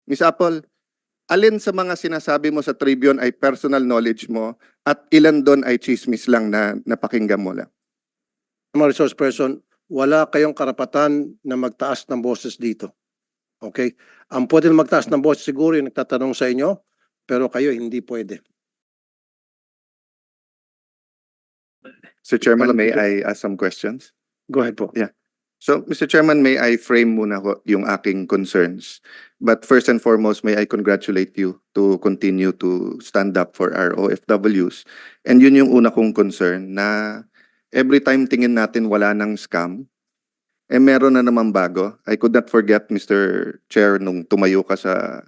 Miss Apple, alin sa mga sinasabi mo sa Tribune ay personal knowledge mo at ilan doon ay chismis lang na napakinggan mo lang? Mga resource person, wala kayong karapatan na magtaas ng boses dito. Okay? Ang pwede na magtaas ng boses siguro yung nagtatanong sa inyo, pero kayo hindi pwede. Sir Chairman, may I ask some questions? Go ahead po. Yeah. So, Mr. Chairman, may I frame muna yung aking concerns. But first and foremost, may I congratulate you to continue to stand up for our OFWs. And yun yung una kong concern na every time tingin natin wala nang scam, meron na naman bago. I could not forget, Mr. Chair, nung tumayo ka sa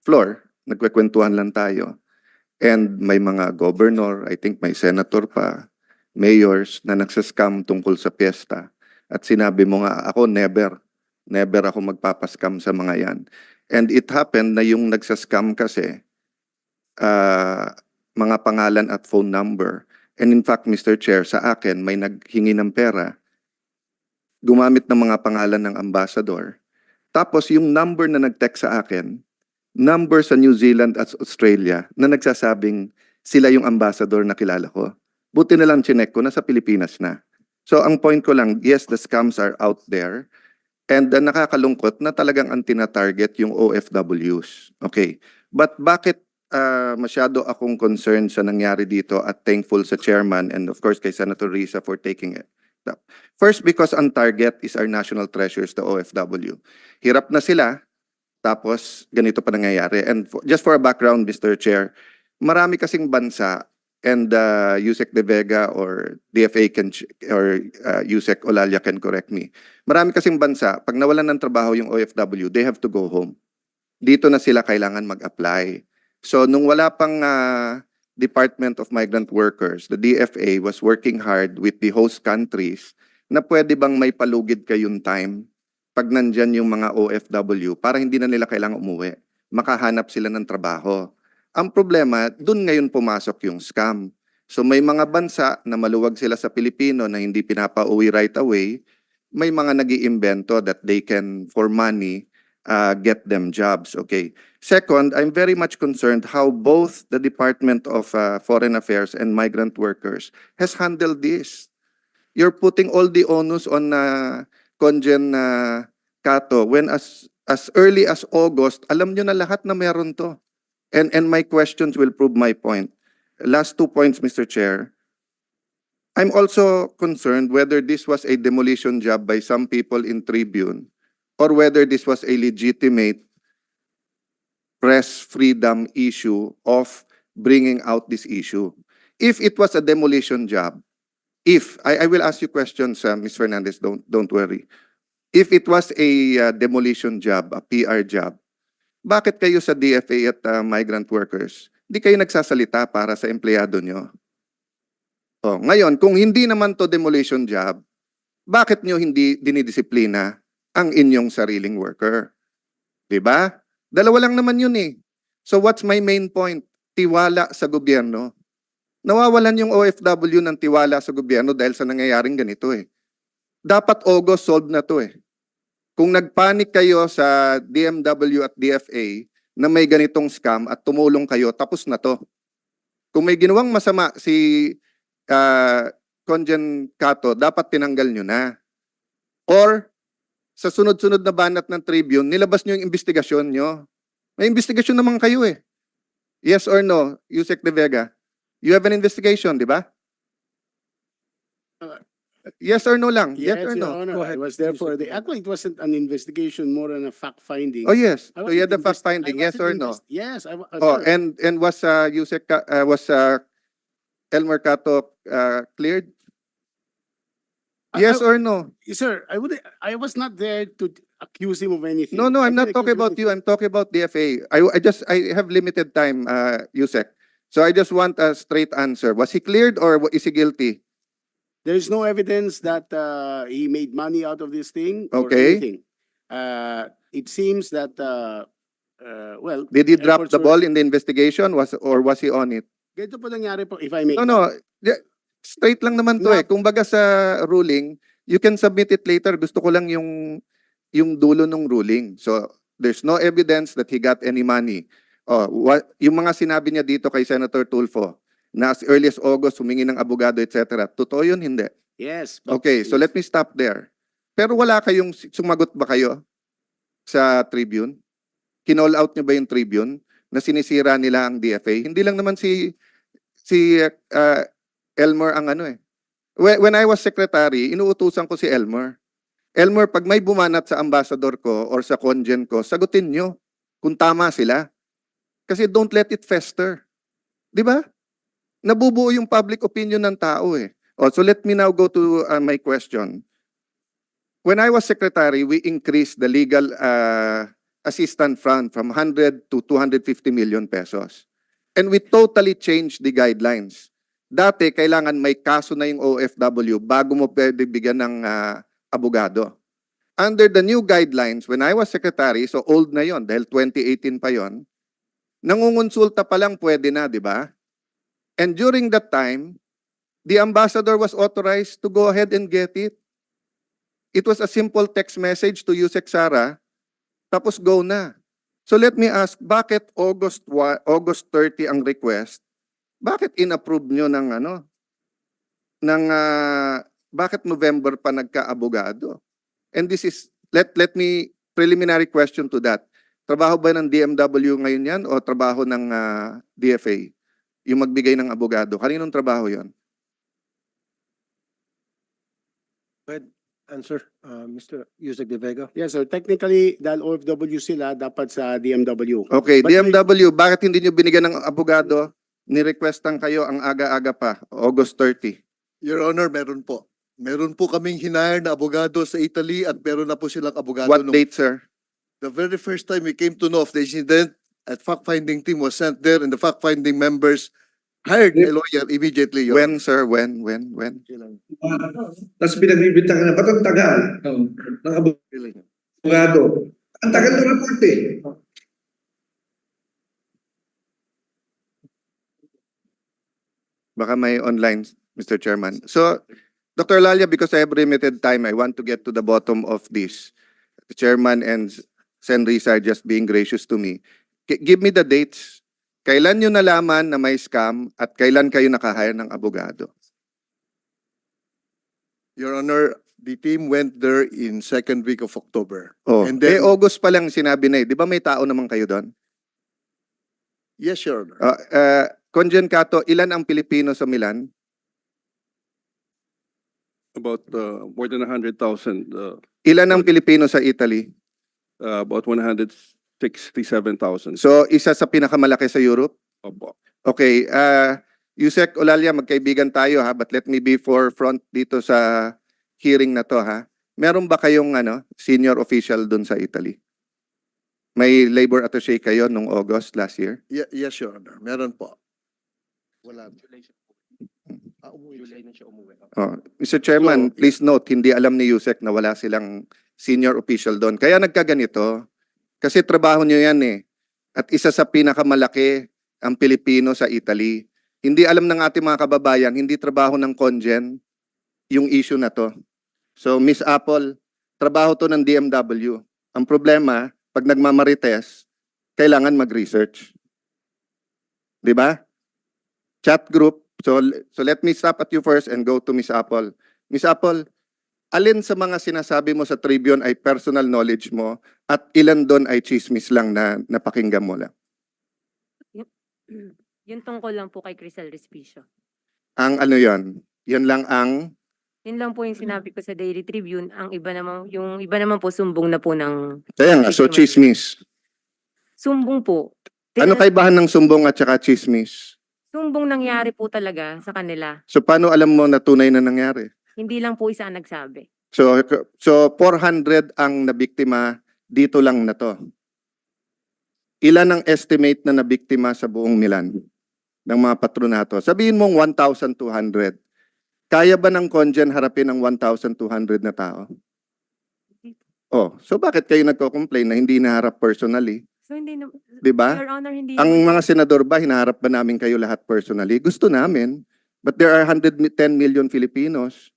floor, nagkwekwentuhan lang tayo. And may mga governor, I think may senator pa, mayors na nagsascam tungkol sa piyesta. At sinabi mo nga, ako never ako magpapaskam sa mga yan. And it happened na yung nagsascam kasi, mga pangalan at phone number. And in fact, Mr. Chair, sa akin, may naghingi ng pera, gumamit ng mga pangalan ng ambassador. Tapos yung number na nag-text sa akin, number sa New Zealand at Australia na nagsasabing sila yung ambassador na kilala ko. Buti na lang chinek ko, nasa Pilipinas na. So ang point ko lang, yes, the scams are out there. And nakakalungkot na talagang ang tina-target yung OFWs. Okay. But bakit masyado akong concerned sa nangyari dito at thankful sa chairman and of course kay Senator Risa for taking it up. First, because ang target is our national treasures, the OFW. Hirap na sila, tapos ganito pa nangyayari. And just for a background, Mr. Chair, marami kasing bansa and Yusek De Vega or DFA can or Yusek Olalia can correct me. Marami kasing bansa, pag nawalan ng trabaho yung OFW, they have to go home. Dito na sila kailangan mag-apply. So nung wala pang Department of Migrant Workers, the DFA was working hard with the host countries na pwede bang may palugid kayong time pag nandyan yung mga OFW para hindi na nila kailangang umuwi. Makahanap sila ng trabaho. Ang problema, dun ngayon pumasok yung scam. So may mga bansa na maluwag sila sa Pilipino na hindi pinapauwi right away, may mga nag-iimbento that they can, for money, get them jobs. Okay. Second, I'm very much concerned how both the Department of Foreign Affairs and Migrant Workers has handled this. You're putting all the onus on Conjen Cato when as early as August, alam nyo na lahat na meron to. And my questions will prove my point. Last 2 points, Mr. Chair. I'm also concerned whether this was a demolition job by some people in Tribune or whether this was a legitimate press freedom issue of bringing out this issue. If it was a demolition job, I will ask you questions, Ms. Fernandez, don't worry. If it was a demolition job, a PR job, bakit kayo sa DFA at migrant workers, di kayo nagsasalita para sa empleyado nyo? Oh, ngayon, kung hindi naman to demolition job, bakit nyo hindi dinidisiplina ang inyong sariling worker? Diba? Dalawa lang naman yun eh. So what's my main point? Tiwala sa gobyerno. Nawawalan yung OFW ng tiwala sa gobyerno dahil sa nangyayaring ganito eh. Dapat August solved na to eh. Kung nagpanik kayo sa DMW at DFA na may ganitong scam at tumulong kayo, tapos na to. Kung may ginawang masama si Conjen Cato, dapat tinanggal nyo na. Or sa sunod-sunod na banat ng Tribune, nilabas nyo yung investigasyon nyo. May investigasyon naman kayo eh. Yes or no, Yusek De Vega? You have an investigation, di ba? Yes or no lang? Yes or Your no? Honor, Go ahead. I was there for the, actually it wasn't an investigation, more than a fact-finding. Oh yes. I So you had the wasn't fact finding, yes or no? Yes, Oh, sir. and was Yusek was Elmer Cato cleared? Yes or no? Sir, I was not there to accuse him of anything. No, I I'm not didn't talking accuse about him you. I'm talking about the FA. I have limited time, Yusek. So I just want a straight answer. Was he cleared or is he guilty? There is no evidence that he made money out of this thing or Okay. anything. It seems that, well. Did he drop efforts the were- ball in the investigation? Or was he on it? Ganito po nangyari po, if I may. No. Straight lang naman to eh. Nga- Kung baga sa ruling, you can submit it later. Gusto ko lang yung dulo ng ruling. So There's no evidence that he got any money. Oh, yung mga sinabi niya dito kay Senator Tulfo, na as early as August, humingi ng abogado, etc. Totoo yun? Hindi. Yes. but- Okay, so let me stop there. Pero wala kayong, sumagot ba kayo sa Tribune? Kinall out niyo ba yung Tribune na sinisira nila ang DFA? Hindi lang naman si Elmer ang ano eh. When I was secretary, inuutusan ko si Elmer. Elmer, pag may bumanat sa ambassador ko or sa congen ko, sagutin nyo kung tama sila. Kasi don't let it fester. Di ba? Nabubuo yung public opinion ng tao eh. Oh, so let me now go to my question. When I was secretary, we increased the legal assistant fund from 100 to 250 million pesos. And we totally changed the guidelines. Dati, kailangan may kaso na yung OFW bago mo pwede bigyan ng abogado. Under the new guidelines, when I was secretary, so old na yon dahil 2018 pa yon, nangungonsulta pa lang pwede na, di ba? And during that time, the ambassador was authorized to go ahead and get it. It was a simple text message to Yusek Sara, tapos go na. So let me ask, bakit August 30 ang request? Bakit inapprove nyo ng ano? Bakit November pa nagka-abogado? And this is, let me, preliminary question to that. Trabaho ba ng DMW ngayon yan o trabaho ng DFA? Yung magbigay ng abogado. Kaninong trabaho yon? Answer, Mr. Yusek De Vega. Yes, sir. Technically, dahil OFW sila, dapat sa DMW. Okay, But DMW, bakit hindi nyo binigyan ng abogado? Ni-requestan kayo ang aga-aga pa, August 30. Your Honor, meron po. Meron po kaming hinire na abogado sa Italy at meron na po silang abogado. What date, sir? The very first time we came to know of the incident, a fact-finding team was sent there and the fact-finding members hired a lawyer immediately. Your When, sir? When? Tapos pinagbibintang ka na, ba't ang tagal ng abogado? Ang tagal ng report eh. Baka may online, Mr. Chairman. So, Dr. Lalia, because I have limited time, I want to get to the bottom of this. The Chairman and Sen. Risa are just being gracious to me. Give me the dates. Kailan nyo nalaman na may scam at kailan kayo nakahire ng abogado? Your Honor, the team went there in second week of October. Oh, And then- August pa lang sinabi na eh. Di ba may tao naman kayo doon? Yes, Your Honor. Conjen Cato, ilan ang Pilipino sa Milan? About more than 100,000, Ilan ang Pilipino sa Italy? about 167,000. So, isa sa pinakamalaki sa Europe? Opo. Okay, Yusek Olalia, magkaibigan tayo ha, but let me be forefront dito sa hearing na to ha. Meron ba kayong senior official dun sa Italy? May labor attaché kayo nung August last year? Yes, Your Honor. Meron po. Wala. Oh, Mr. Chairman, So, please note, hindi alam ni Yusek na wala silang senior official doon. Kaya nagkaganito. Kasi trabaho nyo yan eh. At isa sa pinakamalaki ang Pilipino sa Italy. Hindi alam ng ating mga kababayan, hindi trabaho ng congen yung issue na to. So, Miss Apple, trabaho to ng DMW. Ang problema, pag nagmamarites, kailangan mag-research. Di ba? Chat group. So let me stop at you first and go to Miss Apple. Miss Apple, alin sa mga sinasabi mo sa Tribune ay personal knowledge mo at ilan doon ay chismis lang na napakinggan mo lang? Yung tungkol lang po kay Crisel Respicio. Ang ano yon? Yan lang ang... Yun lang po yung sinabi ko sa Daily Tribune. Yung iba naman po sumbong na po ng Kaya nga, so chismis. sumbong po. Ano kaibahan ng sumbong at saka chismis? Sumbong nangyari po talaga sa kanila. So paano alam mo na tunay na nangyari? Hindi lang po isa ang nagsabi. So 400 ang nabiktima dito lang na to. Ilan ang estimate na nabiktima sa buong Milan ng mga patronato? Sabihin mong 1,200. Kaya ba ng congen harapin ang 1,200 na tao? Oh, so bakit kayo nagko-complain na hindi naharap personally? So hindi na, 'Di ba? Your Honor, hindi Ang naman- mga senador ba hinaharap ba namin kayo lahat personally? Gusto namin. But there are 110 million Filipinos.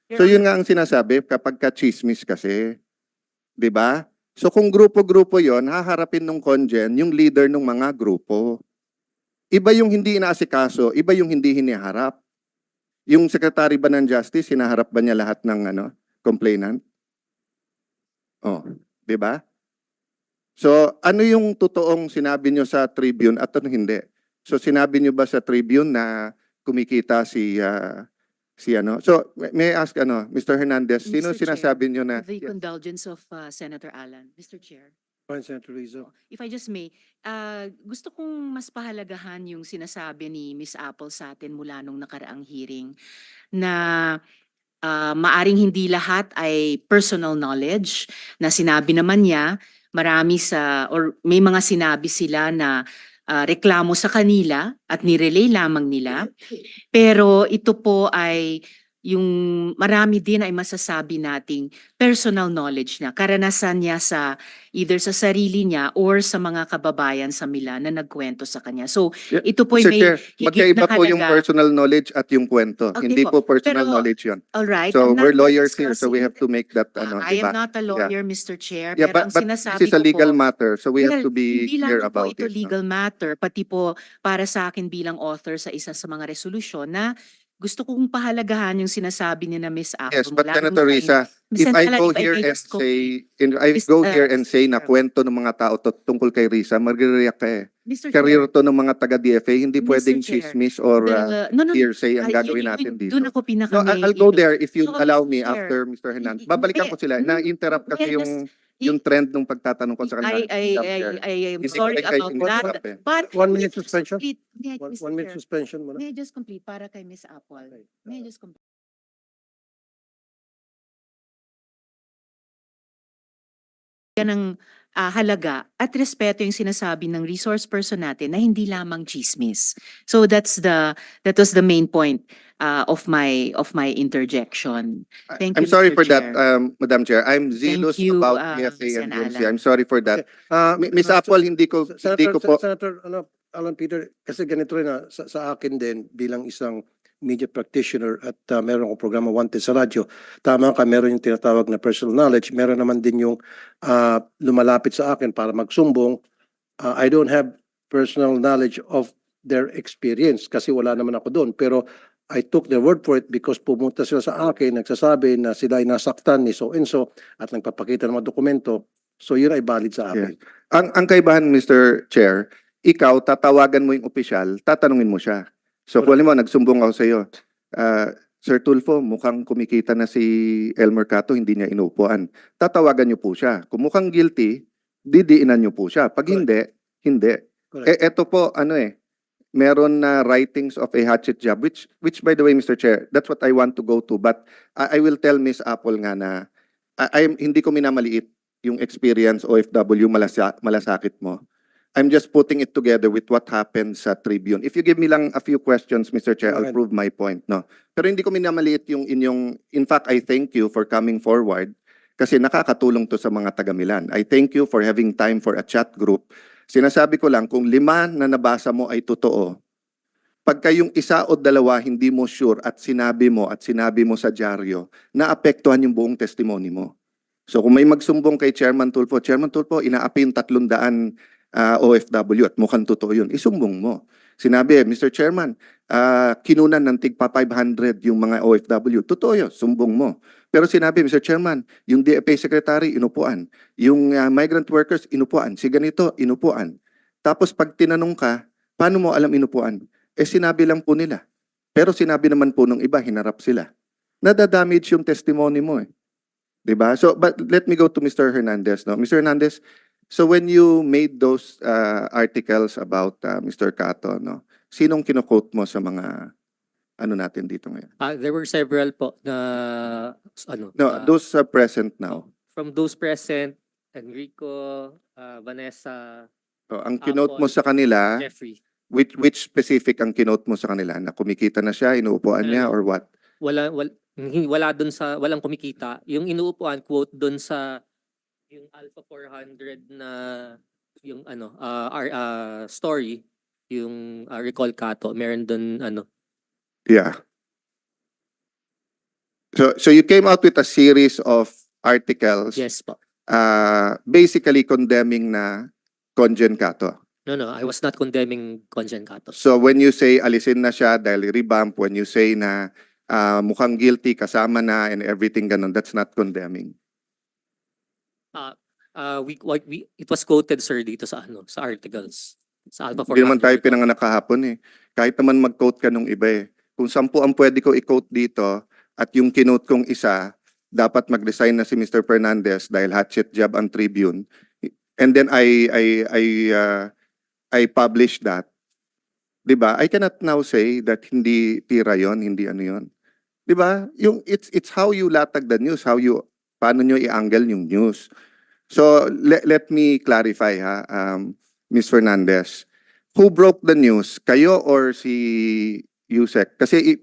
Your So yun Honor, nga ang sinasabi kapag ka-chismis kasi. 'Di ba? So kung grupo-grupo yon, haharapin ng Congen yung leader ng mga grupo. Iba yung hindi inaasikaso, iba yung hindi hiniharap. Yung Secretary ba ng Justice, hinaharap ba niya lahat ng complainant? Oh, di ba? So ano yung totoong sinabi niyo sa Tribune at ano hindi? So sinabi niyo ba sa Tribune na kumikita si So may I ask Mr. Hernandez, sino Mr. Chair, sinasabi niyo na The condolence of Senator Alan. Mr. Chair, Fine, Senator Rizzo. if I just may, gusto kong mas pahalagahan yung sinasabi ni Miss Apple sa atin mula nung nakaraang hearing na maaring hindi lahat ay personal knowledge na sinabi naman niya, marami or may mga sinabi sila na reklamo sa kanila at nirelay lamang nila. Pero ito po ay yung marami din ay masasabi nating personal knowledge niya, karanasan niya sa either sa sarili niya or sa mga kababayan sa Milan na nagkwento sa kanya. So Yeah, ito po ay Mr. may Chair, higit magkaiba na po yung halaga. personal knowledge at yung kwento. Okay Hindi po po, personal pero- knowledge yun. All right. So I'm we're not lawyers here, so we have to make that I diba? am not a lawyer, Mr. Chair, Yeah, pero ang but sinasabi this is a ko legal po, matter, so we have to be hindi clear lamang po about ito it. legal matter, pati po para sa akin bilang author sa isa sa mga resolusyon na gusto kong pahalagahan yung sinasabi ni na Miss Apple. Yes, but mula nung Senator time- Risa, if Senator I Alan, go if I here may and just complete. say na Sir. kwento ng mga tao tungkol kay Risa, magre-react ka eh. Mr. Career Chair, to ng mga taga-DFA, hindi Mr. pwedeng Chair, chismis or no, hearsay ang gagawin yun- natin dito. Doon ako No, I'll go there if you No, allow Mr. me Chair. after Mr. Hernandez. Y- Babalikan may- ko sila. no, Na-interrupt may I kasi yung trend ng pagtatanong ko sa kanila. Madam Chair. I am Hindi sorry ko kayo about in-interrupt that. eh. But 1 may I minute just suspension? complete- may I, Mr. 1 minute Chair, suspension muna. may I just complete para kay Miss Apple? May I just complete? Yan ang halaga at respeto yung sinasabi ng resource person natin na hindi lamang chismis. So that was the main point of my interjection. Thank I'm you, sorry Mr. for that, Chair. Madam Chair. I'm zealous you, about Sen. DFA and GMC. Alan. I'm sorry for that. Miss Senator- Apple, hindi ko po. Senator Alan Peter, kasi ganito rin sa akin din bilang isang media practitioner at meron akong programa Wanted sa radyo. Tama ka, meron yung tinatawag na personal knowledge. Meron naman din yung lumalapit sa akin para magsumbong. I don't have personal knowledge of their experience kasi wala naman ako doon. Pero I took their word for it because pumunta sila sa akin, nagsasabi na sila ay nasaktan ni so-and-so at nagpapakita ng mga dokumento. So yun ay valid sa akin. Ang kaibahan, Mr. Chair, ikaw, tatawagan mo yung opisyal, tatanungin mo siya. So, kung alam mo, nagsumbong ako sa iyo, Sir Tulfo, mukhang kumikita na si El Mercato, hindi niya inuupuan. Tatawagan niyo po siya. Kung mukhang guilty, didiinan niyo po siya. Pag hindi, hindi. Correct. Eto po, meron na writings of a hatchet job, which by the way, Mr. Chair, that's what I want to go to. But I will tell Miss Apple nga na hindi ko minamaliit yung experience OFW malasakit mo. I'm just putting it together with what happened sa Tribune. If you give me lang a few questions, Mr. Chair, I'll Go ahead. prove my point, no? Pero hindi ko minamaliit yung inyong, in fact, I thank you for coming forward kasi nakakatulong to sa mga taga-Milan. I thank you for having time for a chat group. Sinasabi ko lang, kung 5 na nabasa mo ay totoo, pagka yung 1 o 2 hindi mo sure at sinabi mo sa dyaryo, naapektuhan yung buong testimony mo. So kung may magsumbong kay Chairman Tulfo, inaapi yung 300 OFW at mukhang totoo yun, isumbong mo. Sinabi, Mr. Chairman, kinunan ng tigpa 500 yung mga OFW. Totoo yun, sumbong mo. Pero sinabi, Mr. Chairman, yung DFA Secretary, inupuan. Yung migrant workers, inupuan. Si ganito, inupuan. Tapos pag tinanong ka, paano mo alam inupuan? Sinabi lang po nila. Pero sinabi naman po nung iba, hinarap sila. Nadadamage yung testimony mo eh. Diba? So, but let me go to Mr. Hernandez. No? Mr. Hernandez, so when you made those articles about Mr. Cato, no? Sinong kino-quote mo sa mga natin dito ngayon? There were several po na No, those are present now. from those present, Enrico, Vanessa, So, ang kinote mo Apple, sa kanila, Jeffrey. which specific ang kinote mo sa kanila? Na kumikita na siya, inuupuan niya, or what? Wala dun sa walang kumikita. Yung inuupuan quote dun sa yung Alpha 400 na yung story, yung Recall Cato, meron dun Yeah. So you came out with a series of articles yes po. basically condemning na Conjen Cato. No, I was not condemning Conjen Cato. So when you say alisin na siya dahil revamp, when you say na mukhang guilty, kasama na and everything ganun, that's not condemning. It was quoted, sir, dito sa sa articles. Sa Alpha 400. Hindi naman tayo pinanganak kahapon eh. Kahit naman mag-quote ka nung iba eh. Kung 10 ang pwede ko i-quote dito at yung kinote kong isa, dapat mag-resign na si Mr. Fernandez dahil hatchet job ang Tribune. And then I published that. 'Di ba? I cannot now say that hindi tira 'yon, hindi ano 'yon. 'Di ba? Yung it's how you latag the news, paano nyo i-angle yung news. So let me clarify ha, Ms. Fernandez. Who broke the news? Kayo or si Yusek? Kasi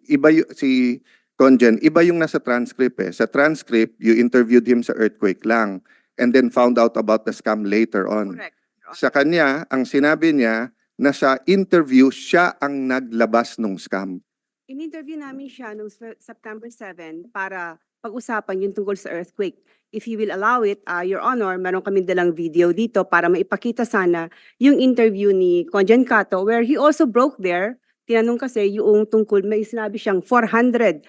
si Conjen, iba yung nasa transcript eh. Sa transcript, you interviewed him sa earthquake lang and then found out about the scam later on. Correct. Sa kanya, ang sinabi niya na sa interview, siya ang naglabas ng scam. In-interview namin siya noong September 7 para pag-usapan yung tungkol sa earthquake. If you will allow it, Your Honor, meron kami dalang video dito para maipakita sana yung interview ni Conjen Cato where he also broke there. Tinanong kasi yung tungkol, may sinabi siyang 400.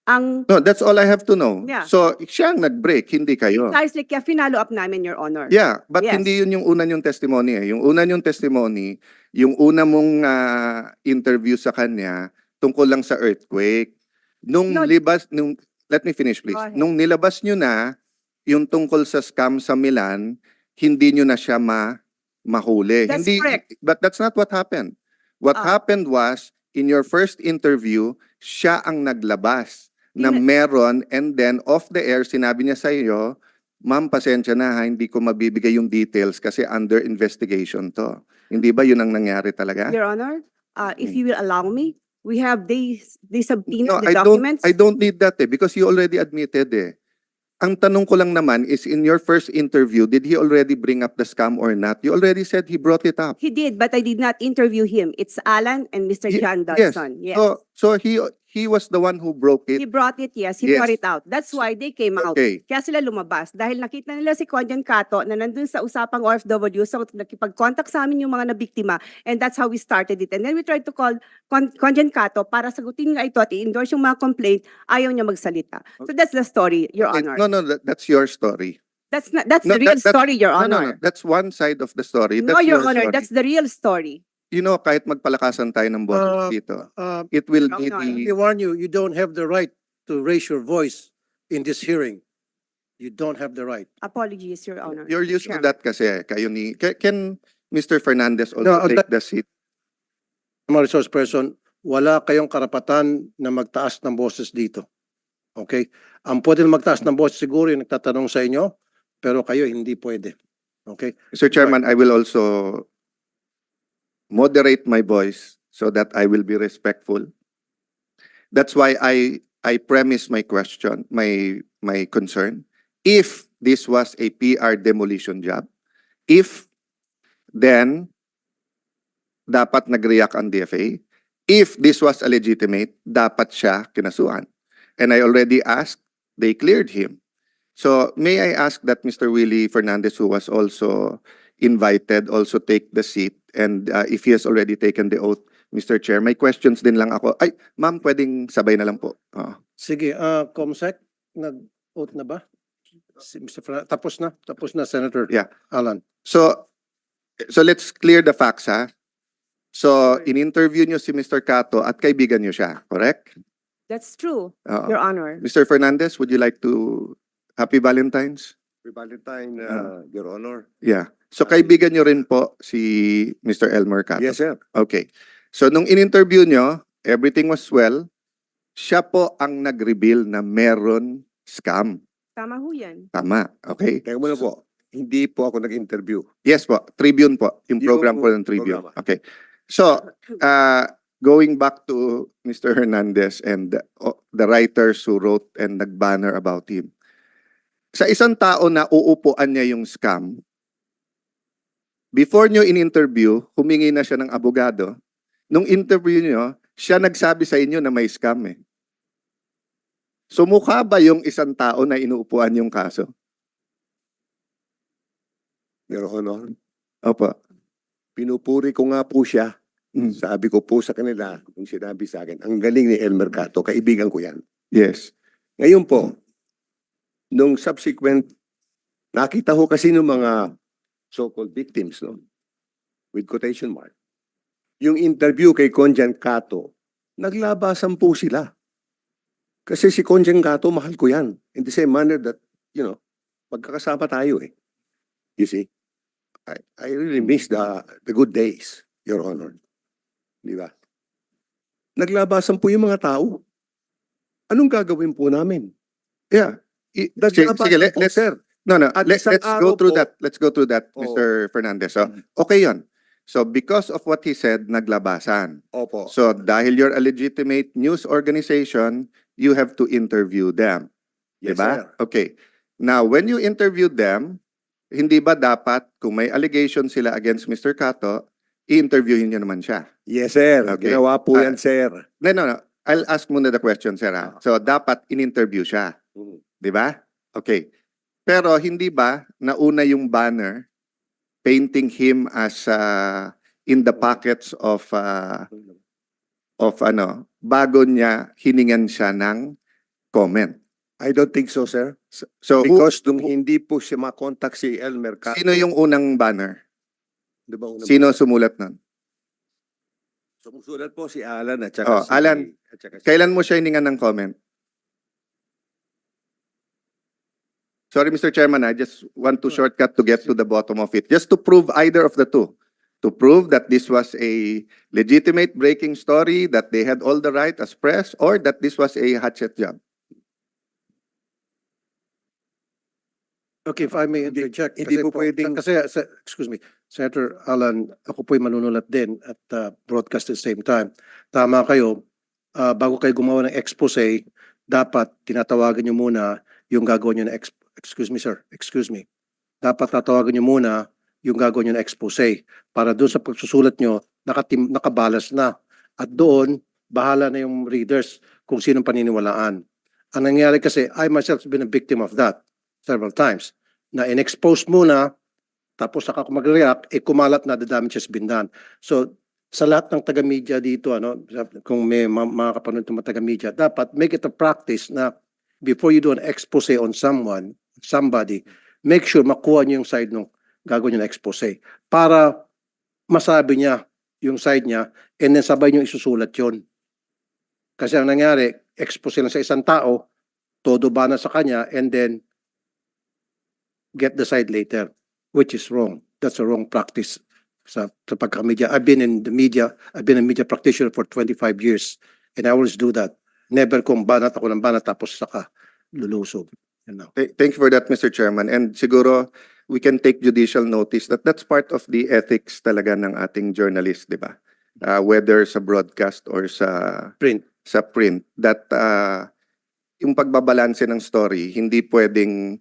Ang No, that's all I have to know. Yeah. So, siya ang nag-break, hindi kayo. precisely kaya finalo up namin, Your Honor. Yeah, but Yes. hindi yun yung una yung testimony eh. Yung una yung testimony, yung una mong interview sa kanya tungkol lang sa earthquake. No. Let me finish please. Go ahead. Nung nilabas nyo na yung tungkol sa scam sa Milan, hindi nyo na siya mahuli. That's Hindi, correct. but that's not what happened. What Ah. happened was, in your first interview, siya ang naglabas na Tina- meron and then off the air, sinabi niya sa iyo, ma'am, pasensya na ha, hindi ko mabibigay yung details kasi under investigation to. Hindi ba yun ang nangyari talaga? Your Honor, if you will allow me, we have these subpoena, No, the documents. I don't need that eh because you already admitted eh. Ang tanong ko lang naman is in your first interview, did he already bring up the scam or not? You already said he brought it up. He did, but I did not interview him. It's Alan and Mr. John Yes. Dodson. Yes. So he was the one who broke He it. brought it, yes. He Yes. brought it out. That's why they came out. Okay. Kaya sila lumabas. Dahil nakita nila si Conjen Cato na nandun sa usapang OFW, so nakipag-contact sa amin yung mga nabiktima, and that's how we started it. And then we tried to call Conjen Cato para sagutin nga ito at i-endorse yung mga complaint, ayaw niya magsalita. So that's the story, Your Okay, Honor. No, that's your story. That's No, the real that's- story, Your No, Honor. that's one side of the story. No, That's Your your Honor, story. that's the real story. You know, kahit magpalakasan tayo ng boses dito, it will be Your Honor. I warn you, you don't have the right to raise your voice in this hearing. You don't have the right. Apologies, Your Honor. You're used to Chairman. that kasi. Kayo ni, can Mr. Fernandez also No, take the seat? Mga resource person, wala kayong karapatan na magtaas ng boses dito. Okay? Ang pwede na magtaas ng boses siguro yung nagtatanong sa inyo, pero kayo hindi pwede. Okay? Mr. Chairman, I will also moderate my voice so that I will be respectful. That's why I premise my question, my concern. If this was a PR demolition job, then dapat nag-react ang DFA. If this was a legitimate, dapat siya kinasuhan. And I already asked, they cleared him. So may I ask that Mr. Willie Fernandez, who was also invited, also take the seat. And if he has already taken the oath, Mr. Chair, may questions din lang ako. Ay, ma'am, pwedeng sabay na lang po. Sige, Comsec, nag-oath na ba? Si Mr. Tapos na, Senator Yeah. Alan. So let's clear the facts, ha? So, in-interview nyo si Mr. Cato at kaibigan nyo siya, correct? That's true, Oo. Your Honor. Mr. Fernandez, would you like to Happy Valentine's? Valentine, Your Honor. Yeah. So kaibigan nyo rin po si Mr. Elmer Cato? Yes, sir. Okay. So nung in-interview nyo, everything was well. Siya po ang nag-reveal na meron scam. Tama ho yan. Tama. Okay. Teka muna po. Hindi po ako nag-interview. Yes po. Tribune po. Yung program po ng Tribune. Okay. So, going back to Mr. Hernandez and the writers who wrote and nag-banner about him. Sa isang tao na uupuan niya yung scam, before nyo in-interview, humingi na siya ng abogado. Nung interview nyo, siya nagsabi sa inyo na may scam eh. So mukha ba yung isang tao na inuupuan yung kaso? Your Honor. Opo. Pinupuri ko nga po siya. Mm. Sabi ko po sa kanila, kung sinabi sa akin, ang galing ni Elmer Cato, kaibigan ko yan. Yes. Ngayon po, nung subsequent, nakita ko kasi ng mga so-called victims, no? With quotation mark. Yung interview kay Conjan Cato, naglabasan po sila. Kasi si Conjan Cato, mahal ko yan. In the same manner that, you know, magkakasama tayo eh. You see? I really miss the good days, Your Honor. Di ba? Naglabasan po yung mga tao. Anong gagawin po namin? Yeah. Sige, let's, sir. no, At let's isang go araw through po- that. Let's go through that, Oo. Mr. Fernandez. So, okay yun. So, because of what he said, naglabasan. Opo. So, dahil you're a legitimate news organization, you have to interview them. Yes, Diba? sir. Okay. Now, when you interview them, hindi ba dapat, kung may allegation sila against Mr. Cato, i-interviewin niyo naman siya? Yes, sir. Okay. Ginawa po Ah, yan, sir. No. I'll ask muna the question, sir. Ha? So, dapat in-interview siya. Di ba? Okay. Pero hindi ba nauna yung banner painting him as in the pockets of bago niya hiningan siya ng comment. I don't think so, sir. So, Because nung hindi po siya makontak si Elmer Cato. sino yung unang banner? Di ba unang- Sino sumulat nun? Sumusulat po si Alan at Oh, saka si... Alan, at saka si- Kailan mo siya hiningan ng comment? Sorry, Mr. Chairman, I just want to shortcut to get to the bottom of it. Just to prove either of the two. To prove that this was a legitimate breaking story, that they had all the right as press, or that this was a hatchet job. Okay, if I may interject. hindi po pwedeng- Excuse me, Senator Alan, ako po'y manunulat din at broadcast at the same time. Tama kayo, bago kayo gumawa ng expose, dapat tinatawagan nyo muna yung gagawin nyo na excuse me, sir, excuse me. Dapat tatawagan nyo muna yung gagawin nyo na expose para doon sa pagsusulat nyo, nakabalas na. At doon, bahala na yung readers kung sinong paniniwalaan. Ang nangyari kasi, I myself have been a victim of that several times. Na in-expose muna, tapos saka ako mag-react, kumalat na the damage has been done. So, sa lahat ng taga-media dito, kung may mga kapanood ng mga taga-media, dapat make it a practice na before you do an expose on somebody, make sure makuha niyo yung side ng gagawin niyo na expose. Para masabi niya yung side niya, and then sabay niyo isusulat yun. Kasi ang nangyari, expose lang sa isang tao, todo ba na sa kanya, and then get the side later, which is wrong. That's a wrong practice sa pagka-media. I've been a media practitioner for 25 years, and I always do that. Never kung banat ako ng banat tapos saka lulusog. You know. Thank you for that, Mr. Chairman. And siguro, we can take judicial notice that that's part of the ethics talaga ng ating journalist, di ba? Whether sa broadcast or sa Print. that yung pagbabalanse ng story, hindi pwedeng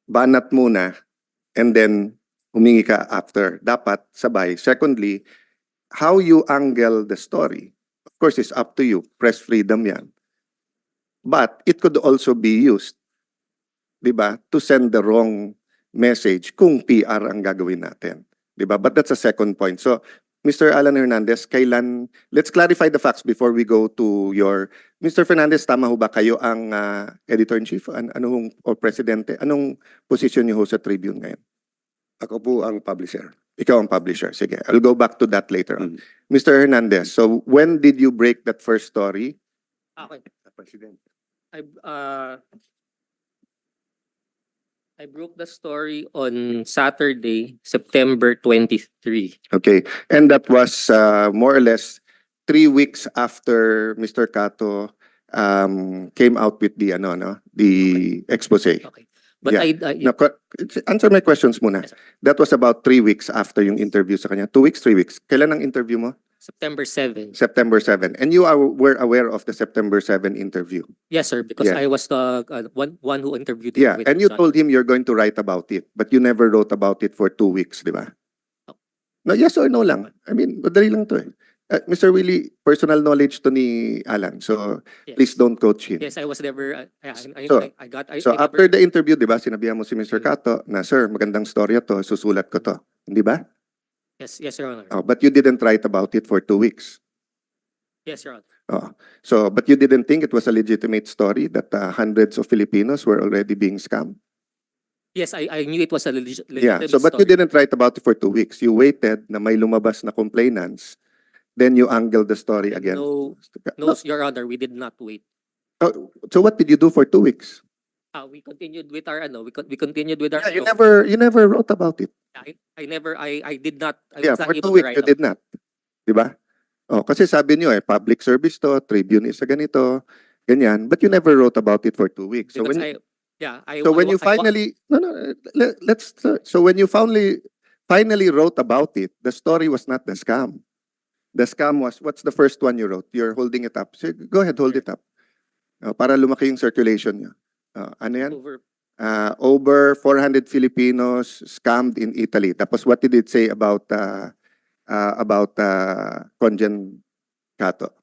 banat muna and then humingi ka after. Dapat sabay. Secondly, how you angle the story, of course, is up to you. Press freedom yan. But it could also be used, di ba, to send the wrong message kung PR ang gagawin natin. Di ba? But that's a second point. So, Mr. Alan Hernandez, let's clarify the facts before we go to your... Mr. Fernandez, tama ho ba kayo ang editor-in-chief? O presidente? Anong position niyo ho sa Tribune ngayon? Ako po ang publisher. Ikaw ang publisher. Sige, I'll go back to that later on. Mm. Mr. Hernandez, so when did you break that first story? Okay. President. I broke the story on Saturday, September 23. Okay, and that was more or less 3 weeks after Mr. Cato came out with the expose. Okay. But Yeah. No, answer my questions muna. Yes, sir. That was about 3 weeks after yung interview sa kanya. 2 weeks, 3 weeks. Kailan ang interview mo? September 7. September 7. And you were aware of the September 7 interview. Yes, sir, because Yeah. I was the one who interviewed him. Yeah, with and you John. told him you're going to write about it, but you never wrote about it for 2 weeks, di ba? No, yes or no lang. I mean, madali lang to eh. Mr. Willie, personal knowledge to ni Alan. So Yes. please don't coach him. Yes, I was never, So- So I after never, the interview, di ba, sinabihan mo si Mr. Mm. Cato na, sir, magandang storya to, susulat ko to. Hindi ba? yes, Your Honor. Oh, but you didn't write about it for 2 weeks. Yes, Your Honor. Oh. So, but you didn't think it was a legitimate story that hundreds of Filipinos were already being scammed? Yes, I knew it was a Yeah, legitimate so but you story. didn't write about it for 2 weeks. You waited na may lumabas na complainants, then you angled the story again. No, Your Honor, we did not wait. Oh, so what did you do for 2 weeks? We continued with our, we continued with our. Yeah, you never wrote about it. I did not. I Yeah, was not for 2 able to weeks write you did not. Di ba? Oh, kasi sabi niyo public service to, Tribune is a ganito, ganyan, but you never wrote about it for 2 weeks. So Because when so when you finally let's so when you finally wrote about it, the story was not the scam. The scam was, what's the first one you wrote? You're holding it up. So go ahead, hold it up. Para lumaki yung circulation niyo. Ano yan? Over 400 Filipinos scammed in Italy. Tapos what did it say about Conjen Cato?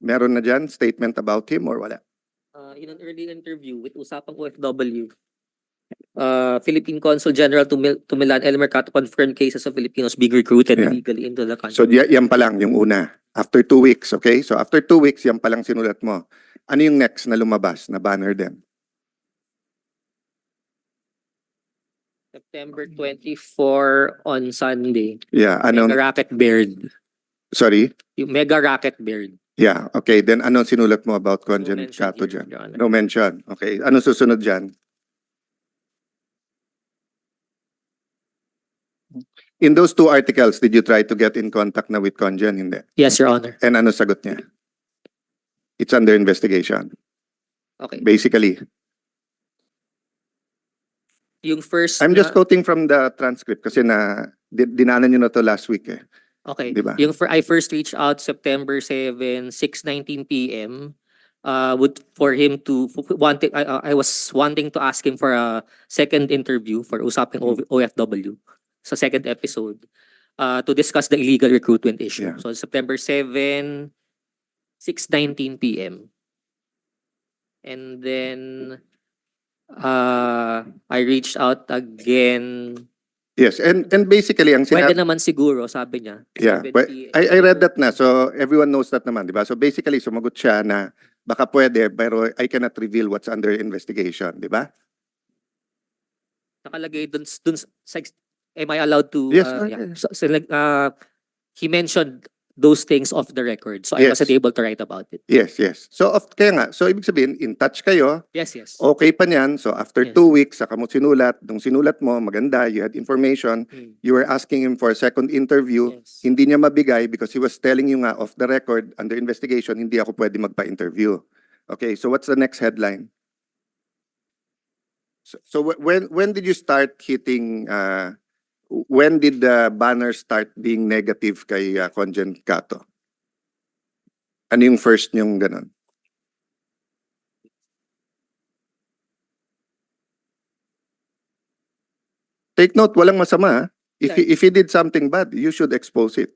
Meron na dyan statement about him or wala? in an early interview with Usapang OFW, Philippine Consul General to Milan, Elmer Cato, confirmed cases of Filipinos being recruited Yeah. illegally into the country. So yan pa lang yung una. After 2 weeks, okay? So after 2 weeks, yan pa lang sinulat mo. Ano yung next na lumabas na banner din? September 24 on Sunday. Yeah, Mega ano? Racket Beard. Sorry? Yung Mega Racket Beard. Yeah, okay. Then ano sinulat mo about No Conjen mention Cato here, dyan? Your Honor. No mention. Okay. Ano susunod dyan? In those 2 articles, did you try to get in contact na with Conjen? Hindi. Yes, Your Honor. And ano sagot niya? It's under investigation. Okay. Basically. Yung first I'm just na- quoting from the transcript kasi dinanan nyo na to last week eh. Okay. Di ba? I first reached out September 7, 6:19 p.m. For him to I was wanting to ask him for a second interview for Usaping OFW sa second episode to discuss the illegal recruitment issue. Yeah. So September 7, 6:19 p.m. And then I reached out again. Yes, and basically ang Pwede sinabi, naman siguro, sabi niya. yeah, 7 but p.m. I read that na, so everyone knows that naman, di ba? So basically sumagot siya na baka pwede pero I cannot reveal what's under investigation, di ba? Nakalagay dun sa, am I allowed to, Yes, yeah. okay. So, he mentioned those things off the record, so I Yes. wasn't able to write about it. Yes, yes. So kaya nga, so ibig sabihin in touch kayo, Yes, yes. okay pa niyan. So after Yes. 2 weeks saka mo sinulat, nung sinulat mo maganda, you had information, Mm. you were asking him for a second interview. Yes. Hindi niya mabigay because he was telling you nga off the record under investigation, hindi ako pwede magpa-interview. Okay, so what's the next headline? So when did you start hitting when did the banner start being negative kay Conjen Cato? Ano yung first niyong ganun? Take note, walang masama. Ha? If he did something bad, you should expose it.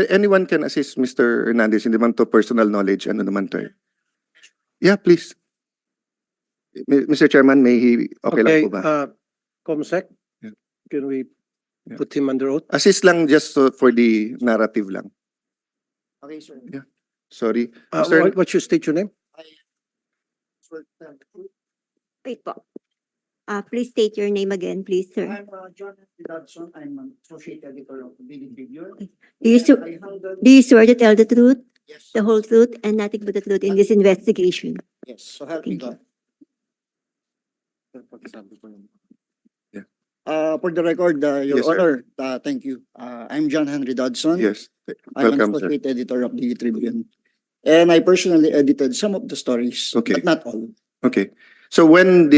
Anyone can assist Mr. Hernandez, hindi man to personal knowledge, ano naman to eh. Yeah, please. Mr. Chairman, may he, okay lang po ba? Comsec, Yeah. can we Yeah. put him under oath? Assist lang just for the narrative lang. Okay, sir. Sorry. Mr. What should state your name? Wait po. Please state your name again, please, sir. I'm John Dodson. I'm an associate editor of the Daily Tribune. Do you, I handled, do you swear to tell the truth, yes, the whole truth, and nothing but the truth in this investigation? yes, so help me Thank you. God. Yeah. For the record, Your Yes, sir. Honor, thank you. I'm John Henry Dodson. Yes. I'm an Welcome, sir. associate editor of the Tribune. And I personally edited some of the stories, Okay. but not all. Okay. So when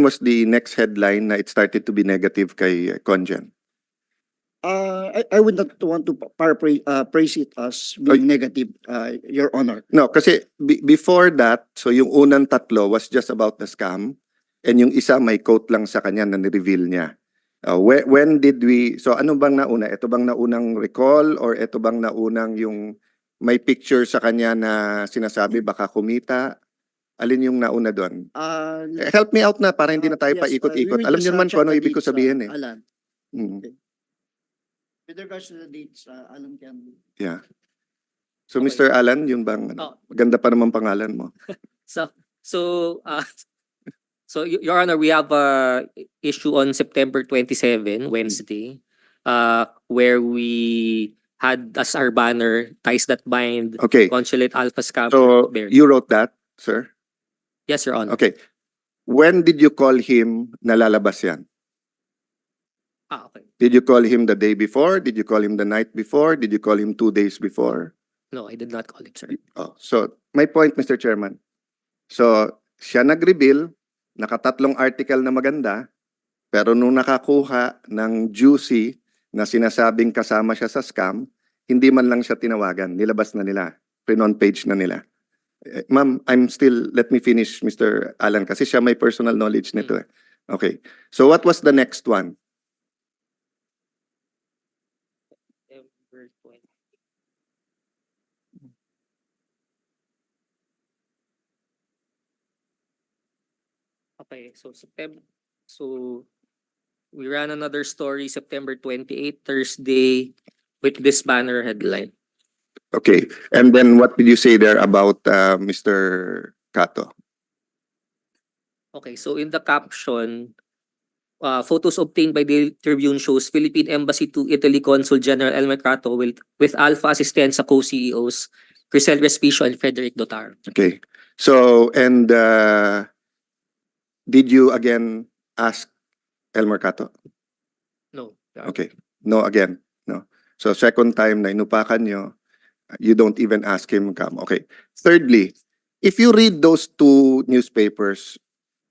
was the next headline na it started to be negative kay Conjen? I would not want to praise it as being negative, Your Honor. No, kasi before that, so yung unang tatlo was just about the scam, and yung isa may quote lang sa kanya na ni-reveal niya. When did we, so ano bang nauna? Ito bang naunang recall, or ito bang naunang yung may picture sa kanya na sinasabi baka kumita? Alin yung nauna doon? Help me out na para hindi na tayo Yes, paikot-ikot. we will Alam just, niyo naman check kung ano the ibig ko dates, sabihin eh. Alan. Mm, With regards to the dates, Alan can. yeah. So Okay. Mr. Alan, yung bang Oh. maganda pa naman pangalan mo. So, Your Honor, we have a issue on September 27, Wednesday, where we had as our banner, Ties That Bind, Okay. Consulate Alpha Scam. So Bear. you wrote that, sir? Yes, Your Honor. Okay. When did you call him na lalabas yan? Okay. Did you call him the day before? Did you call him the night before? Did you call him 2 days before? No, I did not call it, sir. Oh, so my point, Mr. Chairman. So siya nag-reveal, nakatatlong article na maganda, pero nung nakakuha ng juicy na sinasabing kasama siya sa scam, hindi man lang siya tinawagan, nilabas na nila, on page na nila. Ma'am, let me finish, Mr. Alan, kasi siya may personal knowledge nito eh. Okay, so what was the next one? September 20. Okay, so we ran another story September 28, Thursday, with this banner headline. Okay, and then what did you say there about Mr. Cato? Okay, so in the caption, photos obtained by the Tribune shows Philippine Embassy to Italy Consul General El Mercato with Alpha Assistenza co-CEOs Crisel Respicio and Frederick Dotaro. Okay, so and did you again ask El Mercato? No. Okay, no again, no. So second time na inupakan nyo, you don't even ask him come. Okay. Thirdly, if you read those two newspapers,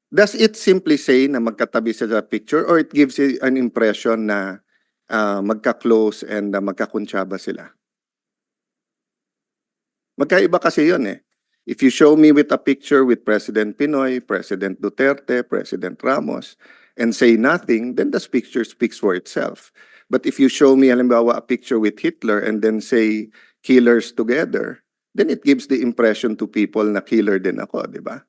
does it simply say na magkatabi sa picture, or it gives you an impression na magka-close and magkakuntsaba sila? Magkaiba kasi yun eh. If you show me with a picture with President Pinoy, President Duterte, President Ramos, and say nothing, then the picture speaks for itself. But if you show me, halimbawa, a picture with Hitler and then say killers together, then it gives the impression to people na killer din ako, di ba?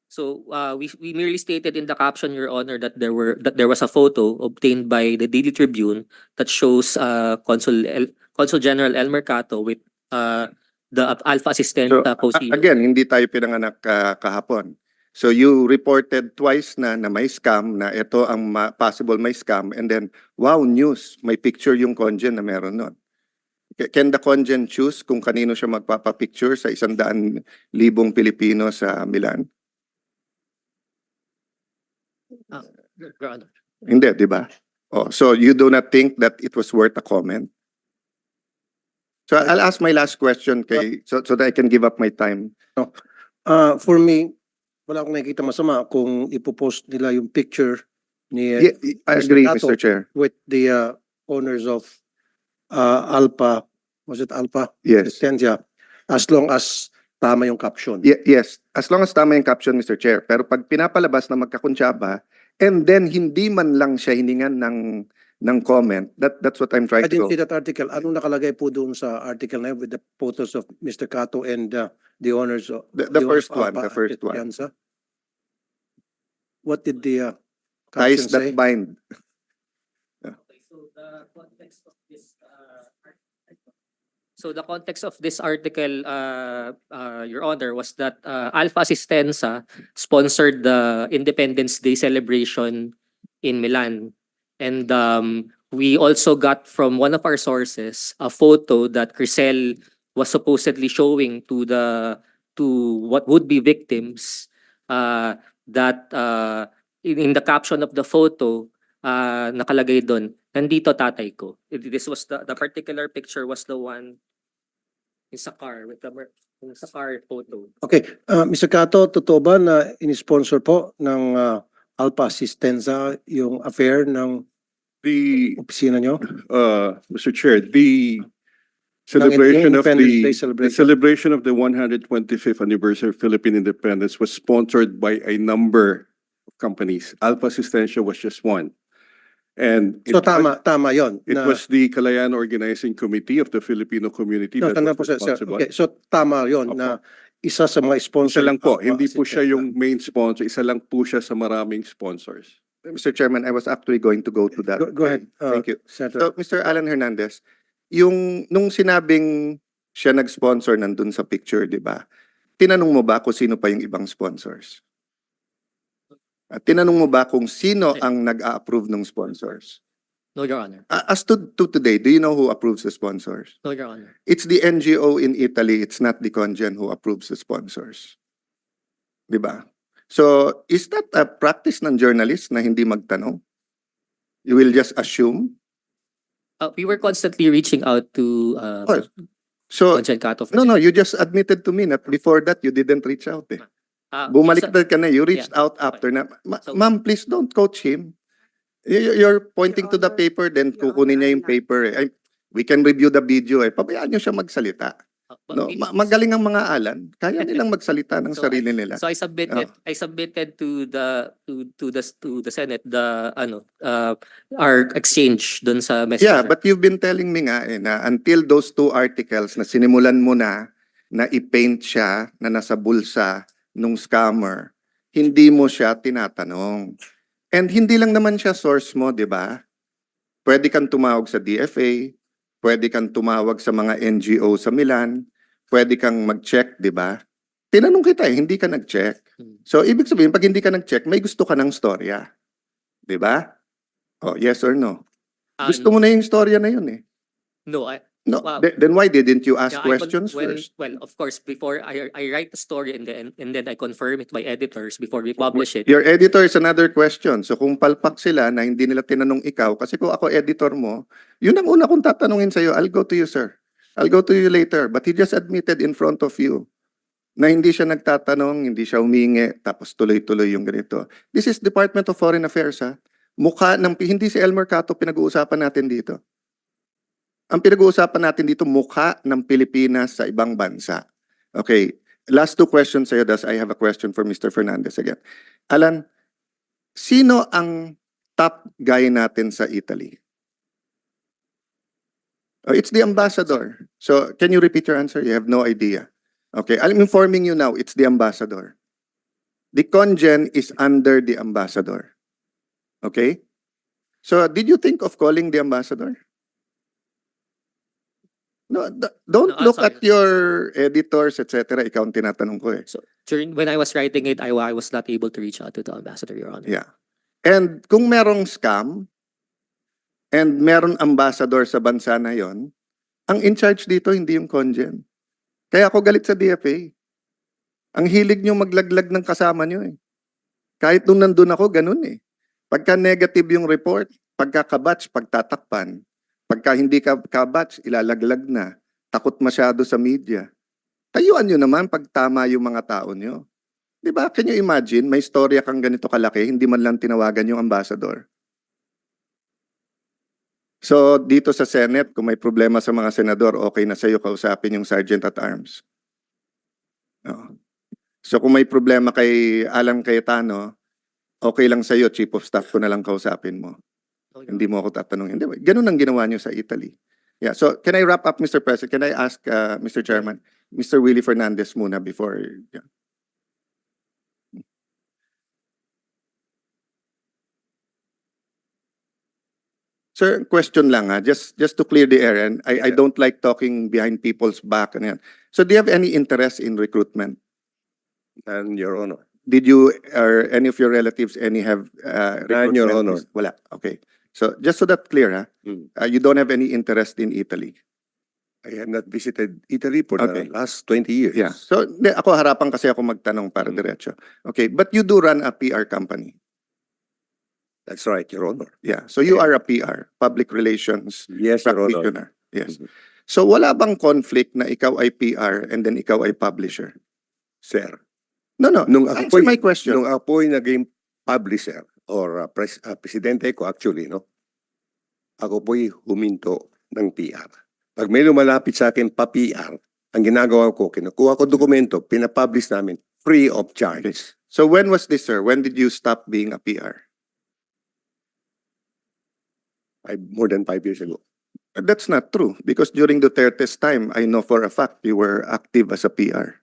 So we merely stated in the caption, Your Honor, that there was a photo obtained by the Daily Tribune that shows Consul General El Mercato with the Alpha Assistant So, co-CEO. again, hindi tayo pinanganak kahapon. So you reported twice na may scam, na ito ang possible may scam, and then, wow, news, may picture yung congen na meron nun. Can the congen choose kung kanino siya magpapapicture sa 100,000 Pilipino sa Milan? Your Honor. Hindi, di ba? Oh, so you do not think that it was worth a comment? So I'll ask my last question so that I can give up my time. For me, wala akong nakikita masama kung ipopost nila yung picture ni Yeah, I agree, Cato Mr. Chair. with the owners of Alpha, was it Alpha? Yes. Assistenza, as long as tama yung caption. Yes, as long as tama yung caption, Mr. Chair. Pero pag pinapalabas na magkakuntsaba, and then hindi man lang siya hiningan ng comment, that's what I'm trying I to didn't go. see that article. Anong nakalagay po doon sa article na yun with the photos of Mr. Cato and the owners of The owners first of one, Alpha the first one. Assistenza? What did the Ties caption say? that bind. Okay, so the context of this article, Your Honor, was that Alpha Assistenza sponsored the Independence Day celebration in Milan, and we also got from one of our sources a photo that Crisel was supposedly showing to what would be victims. That in the caption of the photo, nakalagay doon, nandito tatay ko. This was the particular picture was the one in sa car with Yung sa car photo. Okay, Mr. Cato, totoo ba na inisponsor po ng Alpha Assistenza yung affair ng The, opisina nyo? Mr. Chair, the celebration of Independence Day the celebration. celebration of the 125th anniversary of Philippine independence was sponsored by a number of companies. Alpha Asistencia was just one. And So tama yon. it was the Kalayaan Organizing Committee of the Filipino community No, that tanda was po, sir. responsible. Okay, so tama yon Opo. na isa sa mga sponsor. Isa lang po, ng Alpha hindi po siya Assistenza. yung main sponsor, isa lang po siya sa maraming sponsors. Mr. Chairman, I was actually going to go to that. Go ahead. Thank you. Senator. So, Mr. Alan Hernandez, nung sinabing siya nag-sponsor nandun sa picture, di ba? Tinanong mo ba kung sino pa yung ibang sponsors? At tinanong mo ba kung sino ang nag-a-approve ng sponsors? No, Your Honor. As to today, do you know who approves the sponsors? No, Your Honor. It's the NGO in Italy, it's not the Congen who approves the sponsors. Di ba? So, is that a practice ng journalist na hindi magtanong? You will just assume? We were constantly reaching out to Oh, So, Conjen Cato. no, you just admitted to me that before that you didn't reach out eh. Bumalik ka na, you reached Yeah. out after na. So- Ma'am, please don't coach him. You're pointing to the Honor, paper, then Your kukunin niya Honor, yung paper eh. We can review the video eh. Pabayaan niyo siya magsalita. No, magaling ang mga Alan. Kaya nilang magsalita ng So, sarili nila. So I submitted to the Senate our exchange dun sa messenger. Yeah, but you've been telling me nga eh, na until those two articles na sinimulan mo na i-paint siya na nasa bulsa nung scammer, hindi mo siya tinatanong. And hindi lang naman siya source mo, di ba? Pwede kang tumawag sa DFA, pwede kang tumawag sa mga NGO sa Milan, pwede kang mag-check, di ba? Tinanong kita eh, hindi ka nag-check. So, ibig sabihin, pag hindi ka nag-check, may gusto ka ng storya. Di ba? Oh, yes or no? Gusto mo na yung storya na yun eh. No, No, Wow. then why didn't you ask yeah, questions when- first? Well, of course, before I write the story and then I confirm it by editors before we publish it. Your editor is another question. So kung palpak sila na hindi nila tinanong ikaw, kasi kung ako editor mo, yun ang una kong tatanungin sa'yo, I'll go to you, sir. I'll go to you later. But he just admitted in front of you na hindi siya nagtatanong, hindi siya humingi, tapos tuloy-tuloy yung ganito. This is Department of Foreign Affairs, ha? Hindi si Elmer Cato pinag-uusapan natin dito. Ang pinag-uusapan natin dito, mukha ng Pilipinas sa ibang bansa. Okay, last two questions sa'yo, das I have a question for Mr. Fernandez again. Alan, sino ang top guy natin sa Italy? Oh, it's the ambassador. So, can you repeat your answer? You have no idea. Okay, I'm informing you now, it's the ambassador. The Congen is under the ambassador. Okay? So, did you think of calling the ambassador? No, don't No, I'm look sorry. at your editors, etc. Ikaw ang tinatanong ko eh. So when I was writing it, I was not able to reach out to the ambassador, Your Honor. Yeah. And kung merong scam, and meron ambassador sa bansa na yon, ang in charge dito hindi yung Congen. Kaya ako galit sa DFA. Ang hilig nyo maglaglag ng kasama nyo eh. Kahit nung nandun ako, ganun eh. Pagka negative yung report, pagka kabatch, pagtatakpan. Pagka hindi ka kabatch, ilalaglag na. Takot masyado sa media. Tayuan nyo naman pag tama yung mga tao nyo. Di ba? Can you imagine, may storya kang ganito kalaki, hindi man lang tinawagan yung ambassador. So, dito sa Senate, kung may problema sa mga senador, okay na sa'yo kausapin yung Sergeant at Arms. Oo. So, kung may problema kay Alan Cayetano, okay lang sa'yo, Chief of Staff ko na lang kausapin mo. Hindi mo ako tatanungin. Hindi, ganun ang ginawa niyo sa Italy. Yeah, so can I wrap up, Mr. President? Can I ask, Mr. Chairman, Mr. Willie Fernandez muna before... Yeah. Sir, question lang ha, just to clear the air, and I don't like talking behind people's back. And yan. So do you have any interest in recruitment? And Your Honor. Did you or any of your relatives have None, Your recruitment? Honor. Wala. Okay. So just so that clear, ha? You don't have any interest in Italy. I have not visited Italy for Okay. the last 20 years. Yeah. So ako harapan kasi ako magtanong para diretso. Okay, but you do run a PR company. That's right, Your Honor. Yeah. So you are a PR, public relations Yes, Your Honor. practitioner. Yes. So wala bang conflict na ikaw ay PR and then ikaw ay publisher? Sir, No, no. nung ako Answer my question. nung ako po'y naging publisher or presidente ko actually, no? Ako po'y huminto ng PR. Pag may lumalapit sa akin pa PR, ang ginagawa ko, kinukuha ko dokumento, pinapublish namin free of charge. So when was this, sir? When did you stop being a PR? More than 5 years ago. That's not true because during Duterte's time, I know for a fact you were active as a PR.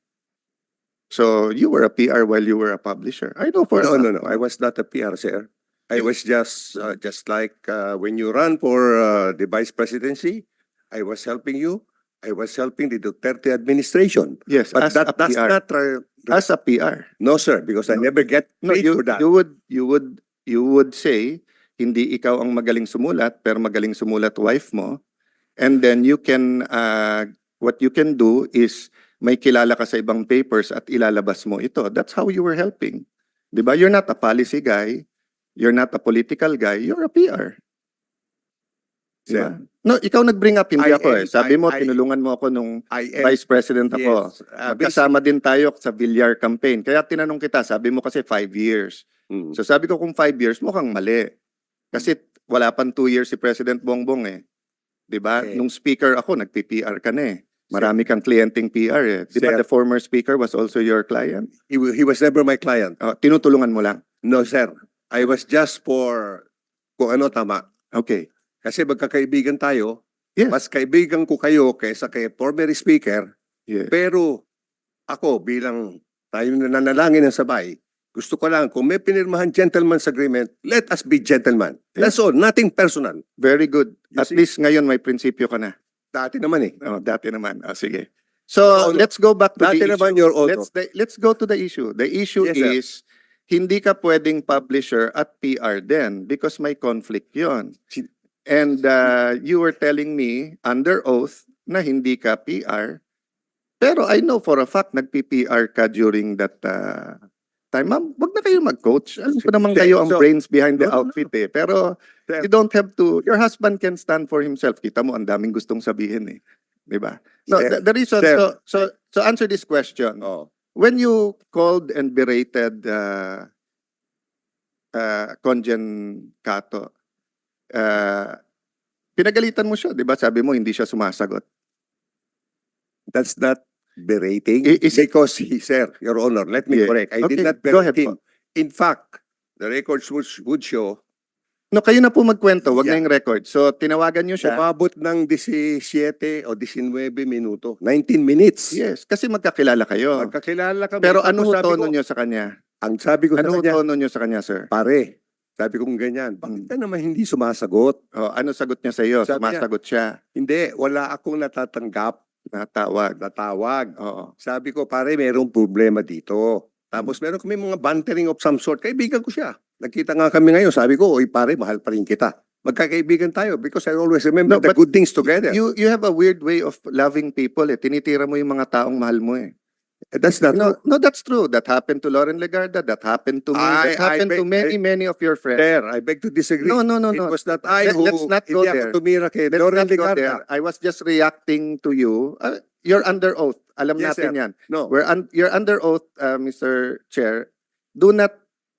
So you were a PR while you were a publisher. I know for a fact. No. I was not a PR, sir. I was just like when you run for the vice presidency, I was helping you. I was helping the Duterte administration. Yes, But as a that's PR. not As a PR. no, sir, because I never get No, paid for that. you would say hindi ikaw ang magaling sumulat pero magaling sumulat wife mo, and then you can what you can do is may kilala ka sa ibang papers at ilalabas mo ito. That's how you were helping. 'Di ba? You're not a policy guy, you're not a political guy, you're a PR. Diba? No, ikaw nag-bring up, hindi I ako am- eh. Sabi mo, I- tinulungan mo ako nung I am, vice president ako. yes, Magkasama din tayo sa Villar campaign. Kaya tinanong kita, sabi mo kasi 5 years. Mm. So sabi ko kung 5 years, mukhang mali. Kasi wala pang 2 years si President Bongbong eh. 'Di ba? Eh. Nung speaker ako, nag-PR ka na eh. Marami kang kliyenteng PR eh. 'Di ba Sir. the former speaker was also your client? He was never my client. Tinutulungan mo lang. No, sir. I was just for kung ano tama. Okay. Kasi magkakaibigan tayo. Yes. Mas kaibigan ko kayo kaysa kay former speaker. Yes. Pero ako bilang tayo nananalangin ng sabay, gusto ko lang kung may pinirmahan gentleman's agreement, let us be gentlemen. That's all. Nothing personal. Very good. You At see? least ngayon may prinsipyo ka na. Dati naman eh. Oh, dati naman. Sige. So, No, no. let's go back to Dati the naman issue. your honor. Let's go to the issue. The issue Yes, sir. is hindi ka pwedeng publisher at PR din because may conflict 'yon. And you were telling me under oath na hindi ka PR. Pero I know for a fact nagpi-PR ka during that time. Ma'am, wag na kayo mag-coach. Alam ko naman kayo ang So- brains behind the No, no, outfit eh. Pero Sir. you don't have to, your husband can stand for himself. Kita mo, ang daming gustong sabihin eh. Di ba? No, Sir. the reason, Sir. so answer this question. Oh. When you called and berated Conjen Cato, pinagalitan mo siya, di ba? Sabi mo, hindi siya sumasagot. That's not berating. Is it- Because he, sir, your honor, let me Yeah. correct. I Okay, did not go ahead berate him. po. In fact, the records would show No, kayo na po magkwento, wag Yeah. na yung record. So, tinawagan niyo siya. umabot ng 17 o 19 minuto. 19 minutes. Yes, kasi magkakilala kayo. Magkakilala kami. Pero Tapos anong sabi tono ko- niyo sa kanya? Ang sabi ko sa Anong kanya, tono niyo sa kanya, sir? pare, sabi ko ganyan, bakit ka naman hindi sumasagot? Oh, ano sagot niya sa iyo? Sabi niya- Sumasagot siya. Hindi, wala akong natatanggap Natawag. na tawag. Oo. Sabi ko, pare, mayroong problema dito. Tapos meron kami mga bantering of some sort. Kaibigan ko siya. Nagkita nga kami ngayon. Sabi ko, oy pare, mahal pa rin kita. Magkakaibigan tayo because I always remember No, the but good things together. You have a weird way of loving people eh. Tinitira mo yung mga taong mahal mo eh. That's not No, no, that's true. That happened to Lauren Legarda. That happened to me. I That happened to beg- many of your friends. there. I beg to disagree. No, no, no, It no. was not I who Let's not go hindi there. ako tumira kay Let's Lauren not go Legarda. there. I was just reacting to you. You're under oath. Alam Yes, natin sir. yan. No. You're under oath, Mr. Chair.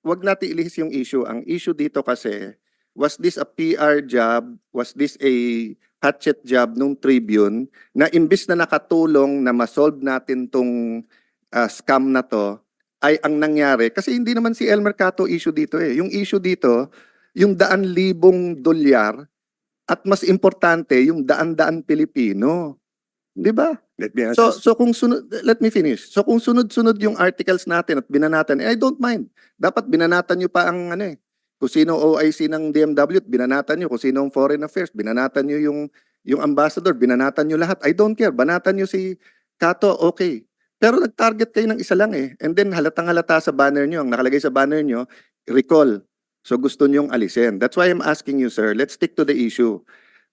Wag natin ilihis yung issue. Ang issue dito kasi, was this a PR job? Was this a hatchet job nung Tribune na imbis na nakatulong na masolve natin tong scam na to, ay ang nangyari, kasi hindi naman si Elmer Cato issue dito eh. Yung issue dito, yung 100,000 dolyar at mas importante, yung 100,000 Pilipino. Di ba? Let me answer. So kung sunod, let me finish. So kung sunod-sunod yung articles natin at binanatan, I don't mind. Dapat binanatan nyo pa ang ano eh. Kung sino OIC ng DMW, binanatan nyo. Kung sino ang Foreign Affairs, binanatan nyo yung ambassador, binanatan nyo lahat. I don't care. Banatan nyo si Cato, okay. Pero nag-target kayo ng isa lang eh. And then halatang-halata sa banner nyo, ang nakalagay sa banner nyo, recall. So gusto nyong alisin. That's why I'm asking you, sir, let's stick to the issue.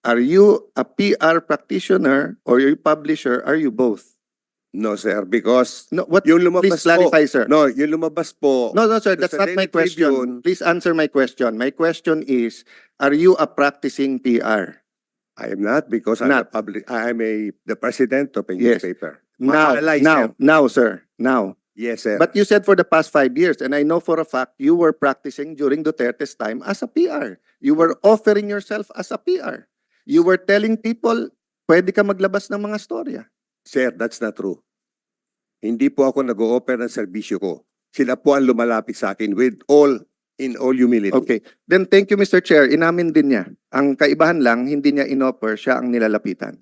Are you a PR practitioner or are you a publisher? Are you both? No, sir, because No, what? yung Please lumabas clarify, po. sir. No, yung lumabas po. No, sir, that's Sa not my Daily question. Tribune. Please answer my question. My question is, are you a practicing PR? I am not because I'm Not. the president of a Yes. newspaper. Now, Maalay, now, sir, now. Yes, sir. But you said for the past 5 years, and I know for a fact you were practicing during Duterte's time as a PR. You were offering yourself as a PR. You were telling people, pwede ka maglabas ng mga storya. Sir, that's not true. Hindi po ako nag-o-offer ng serbisyo ko. Sila po ang lumalapit sa akin in all humility. Okay. Then thank you, Mr. Chair. Inamin din niya. Ang kaibahan lang, hindi niya inoffer, siya ang nilalapitan.